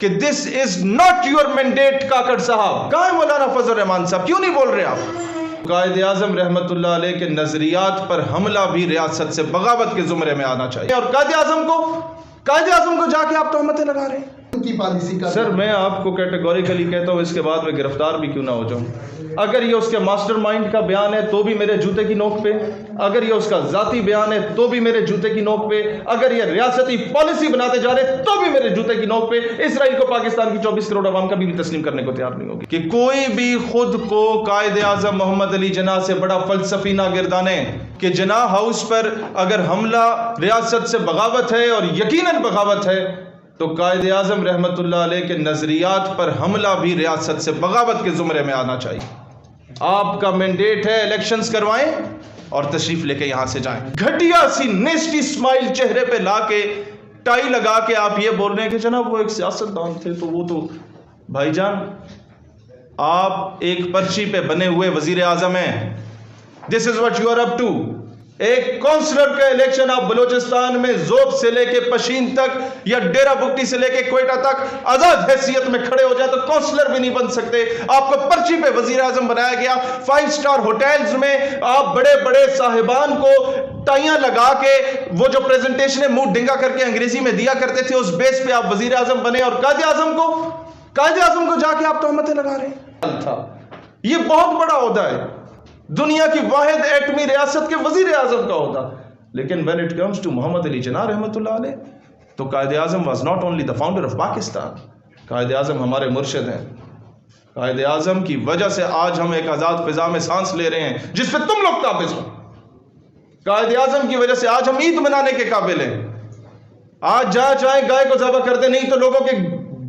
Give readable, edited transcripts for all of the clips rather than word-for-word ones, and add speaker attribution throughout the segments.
Speaker 1: کہ this is not your mandate Kakar صاحب. کہاں ہے مولانا فضل الرحمان صاحب؟ کیوں نہیں بول رہے آپ؟ قائد اعظم رحمت اللہ علیہ کے نظریات پر حملہ بھی ریاست سے بغاوت کے زمرے میں آنا چاہیے. اور قائد اعظم کو جا کے آپ تہمتیں لگا رہے ہیں
Speaker 2: کی پالیسی کا.
Speaker 1: سر میں آپ کو کیٹیگوریکلی کہتا ہوں اس کے بعد میں گرفتار بھی کیوں نہ ہو جاؤں. اگر یہ اس کے ماسٹر مائنڈ کا بیان ہے تو بھی میرے جوتے کی نوک پہ، اگر یہ اس کا ذاتی بیان ہے تو بھی میرے جوتے کی نوک پہ، اگر یہ ریاستی پالیسی بناتے جا رہے تو بھی میرے جوتے کی نوک پہ. اسرائیل کو پاکستان کی 24 کروڑ عوام کا بھی تسلیم کرنے کو تیار نہیں ہوگی کہ کوئی بھی خود کو قائد اعظم محمد علی جناح سے بڑا فلسفی نہ گردانے کہ جناح ہاؤس پر اگر حملہ ریاست سے بغاوت ہے اور یقیناً بغاوت ہے تو قائد اعظم رحمت اللہ علیہ کے نظریات پر حملہ بھی ریاست سے بغاوت کے زمرے میں آنا چاہیے. آپ کا مینڈیٹ ہے الیکشنز کروائیں اور تشریف لے کے یہاں سے جائیں. گھٹیا سی نیسٹی اسمائل چہرے پہ لا کے ٹائی لگا کے آپ یہ بول رہے ہیں کہ جناب وہ ایک سیاستدان تھے تو وہ تو بھائی جان آپ ایک پرچی پہ بنے ہوئے وزیر اعظم ہیں. This is what you are up to. ایک کونسلر کا الیکشن آپ بلوچستان میں زوب سے لے کے پشین تک یا ڈیرہ بگٹی سے لے کے کوئٹہ تک آزاد حیثیت میں کھڑے ہو جائے تو کونسلر بھی نہیں بن سکتے. آپ کو پرچی پہ وزیر اعظم بنایا گیا. 5 اسٹار ہوٹلز میں آپ بڑے بڑے صاحبان کو ٹائیاں لگا کے وہ جو پریزنٹیشن منہ ڈنگا کر کے انگریزی میں دیا کرتے تھے اس بیس پہ آپ وزیر اعظم بنے اور قائد اعظم کو جا کے آپ تہمتیں لگا رہے ہیں. یہ بہت بڑا عہدہ ہے، دنیا کی واحد ایٹمی ریاست کے وزیر اعظم کا ہوتا. لیکن when it comes to محمد علی جناح رحمۃ اللہ علیہ تو Quaid Azam was not only the founder of Pakistan. Quaid Azam ہمارے مرشد ہیں. قائد اعظم کی وجہ سے آج ہم ایک آزاد فضا میں سانس لے رہے ہیں جس پہ تم لوگ قابض ہو. قائد اعظم کی وجہ سے آج ہم عید منانے کے قابل ہیں. آج جہاں چاہیں گائے کو ذبح کر دیں، نہیں تو لوگوں کے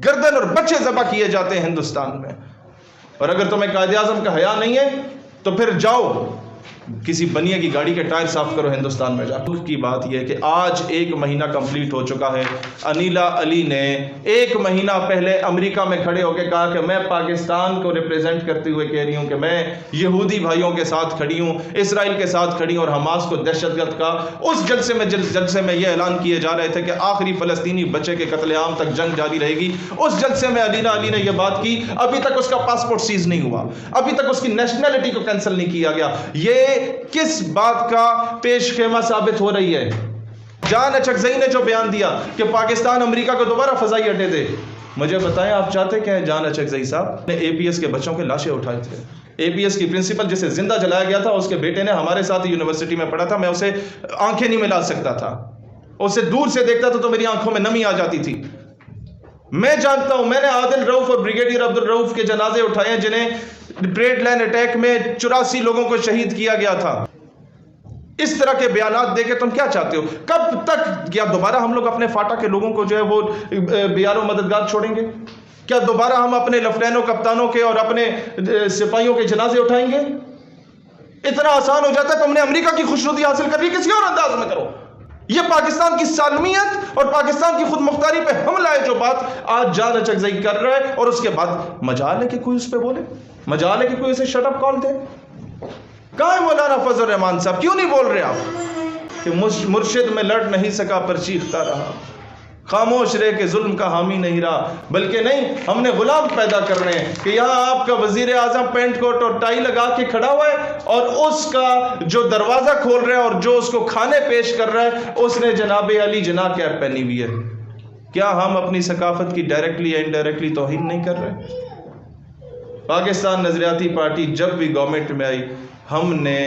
Speaker 1: گردن اور بچے ذبح کیے جاتے ہیں ہندوستان میں. اور اگر تمہیں قائد اعظم کا حیا نہیں ہے تو پھر جاؤ کسی بنیے کی گاڑی کے ٹائر صاف کرو ہندوستان میں جا. دکھ کی بات یہ ہے کہ آج 1 مہینہ کمپلیٹ ہو چکا ہے. انیلا علی نے 1 مہینہ پہلے امریکہ میں کھڑے ہو کے کہا کہ میں پاکستان کو ریپریزنٹ کرتے ہوئے کہہ رہی ہوں کہ میں یہودی بھائیوں کے ساتھ کھڑی ہوں، اسرائیل کے ساتھ کھڑی ہوں اور حماس کو دہشت گرد کا. اس جلسے میں یہ اعلان کیے جا رہے تھے کہ آخری فلسطینی بچے کے قتل عام تک جنگ جاری رہے گی. اس جلسے میں انیلا علی نے یہ بات کی. ابھی تک اس کا پاسپورٹ سیز نہیں ہوا، ابھی تک اس کی نیشنلٹی کو کینسل نہیں کیا گیا. یہ کس بات کا پیش خیمہ ثابت ہو رہی ہے؟ جان اچکزئی نے جو بیان دیا کہ پاکستان امریکہ کو دوبارہ فضائی اڈے دے. مجھے بتائیں آپ چاہتے کیا ہیں؟ جان اچکزئی صاحب نے اے پی ایس کے بچوں کے لاشیں اٹھائے تھے. اے پی ایس کی پرنسپل جسے زندہ جلایا گیا تھا اس کے بیٹے نے ہمارے ساتھ یونیورسٹی میں پڑھا تھا. میں اسے آنکھیں نہیں ملا سکتا تھا، اسے دور سے دیکھتا تھا تو میری آنکھوں میں نمی آ جاتی تھی. میں جانتا ہوں، میں نے عادل رؤف اور بریگیڈیئر عبد الرؤف کے جنازے اٹھائے ہیں جنہیں بریڈ لائن اٹیک میں 84 لوگوں کو شہید کیا گیا تھا. اس طرح کے بیانات دے کے تم کیا چاہتے ہو؟ کب تک کیا دوبارہ ہم لوگ اپنے فاٹا کے لوگوں کو جو ہے وہ بیار و مددگار چھوڑیں گے؟ کیا دوبارہ ہم اپنے لیفٹیننٹوں کپتانوں کے اور اپنے سپاہیوں کے جنازے اٹھائیں گے؟ اتنا آسان ہو جاتا ہے. تم نے امریکہ کی خوشنودی حاصل کر لی، کسی اور انداز میں کرو. یہ پاکستان کی سالمیت اور پاکستان کی خود مختاری پہ حملہ ہے جو بات آج جان اچکزئی کر رہا ہے. اور اس کے بعد مجال ہے کہ کوئی اس پہ بولے، مجال ہے کہ کوئی اسے شٹ اپ کال دے. کہاں ہے مولانا فضل الرحمان صاحب؟ کیوں نہیں بول رہے آپ کہ مرشد میں لڑ نہیں سکا پر چیختا رہا، خاموش رہ کے ظلم کا حامی نہیں رہا. بلکہ نہیں، ہم نے غلام پیدا کرنے ہیں کہ یہاں آپ کا وزیر اعظم پینٹ کوٹ اور ٹائی لگا کے کھڑا ہوا ہے اور اس کا جو دروازہ کھول رہا ہے اور جو اس کو کھانے پیش کر رہا ہے اس نے جناب علی جناح کیپ پہنی ہوئی ہے. کیا ہم اپنی ثقافت کی ڈائریکٹلی یا انڈائریکٹلی توہین نہیں کر رہے؟ پاکستان نظریاتی پارٹی جب بھی گورنمنٹ میں آئی ہم نے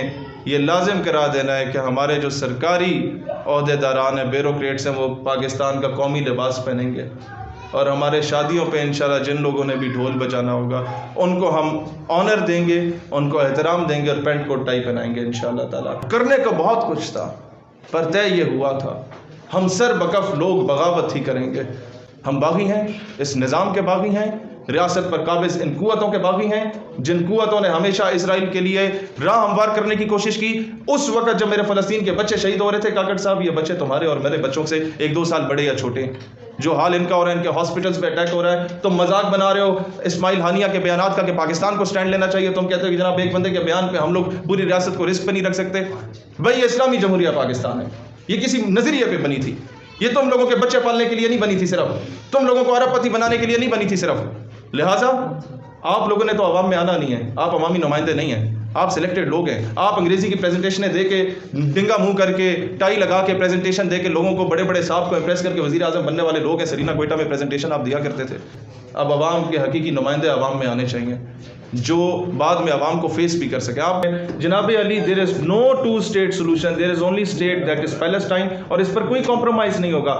Speaker 1: یہ لازم کرا دینا ہے کہ ہمارے جو سرکاری عہدیداران ہیں، بیوروکریٹس ہیں، وہ پاکستان کا قومی لباس پہنیں گے. اور ہمارے شادیوں پہ انشاءاللہ جن لوگوں نے بھی ڈھول بجانا ہوگا ان کو ہم آنر دیں گے، ان کو احترام دیں گے اور پینٹ کوٹ ٹائی پہنائیں گے انشاءاللہ تعالیٰ. کرنے کو بہت کچھ تھا پر طے یہ ہوا تھا ہم سر بکف لوگ بغاوت ہی کریں گے. ہم باغی ہیں، اس نظام کے باغی ہیں، ریاست پر قابض ان قوتوں کے باغی ہیں جن قوتوں نے ہمیشہ اسرائیل کے لیے راہ ہموار کرنے کی کوشش کی. اس وقت جب میرے فلسطین کے بچے شہید ہو رہے تھے کاکڑ صاحب، یہ بچے تمہارے اور میرے بچوں سے 1-2 سال بڑے یا چھوٹے، جو حال ان کا ہو رہا ہے، ان کے ہاسپٹلز پہ اٹیک ہو رہا ہے. تم مذاق بنا رہے ہو اسماعیل ہانیہ کے بیانات کا کہ پاکستان کو سٹینڈ لینا چاہیے. تم کہتے ہو کہ جناب ایک بندے کے بیان پہ ہم لوگ پوری ریاست کو رسک پہ نہیں رکھ سکتے. بھائی یہ اسلامی جمہوریہ پاکستان ہے، یہ کسی نظریے پہ بنی تھی. یہ تم لوگوں کے بچے پالنے کے لیے نہیں بنی تھی صرف، تم لوگوں کو ارب پتی بنانے کے لیے نہیں بنی تھی صرف. لہٰذا آپ لوگوں نے تو عوام میں آنا نہیں ہے، آپ عوامی نمائندے نہیں ہیں، آپ سلیکٹڈ لوگ ہیں. آپ انگریزی کی پریزنٹیشنیں دے کے، ڈنگا منہ کر کے، ٹائی لگا کے پریزنٹیشن دے کے لوگوں کو، بڑے بڑے صاحب کو امپریس کر کے وزیر اعظم بننے والے لوگ ہیں. سرینا کوئٹہ میں پریزنٹیشن آپ دیا کرتے تھے. اب عوام کے حقیقی نمائندے عوام میں آنے چاہیے جو بعد میں عوام کو فیس بھی کر سکے. آپ جناب Ali, there is no two state solution, there is only state that is Palestine, اور اس پر کوئی کمپرومائز نہیں ہوگا.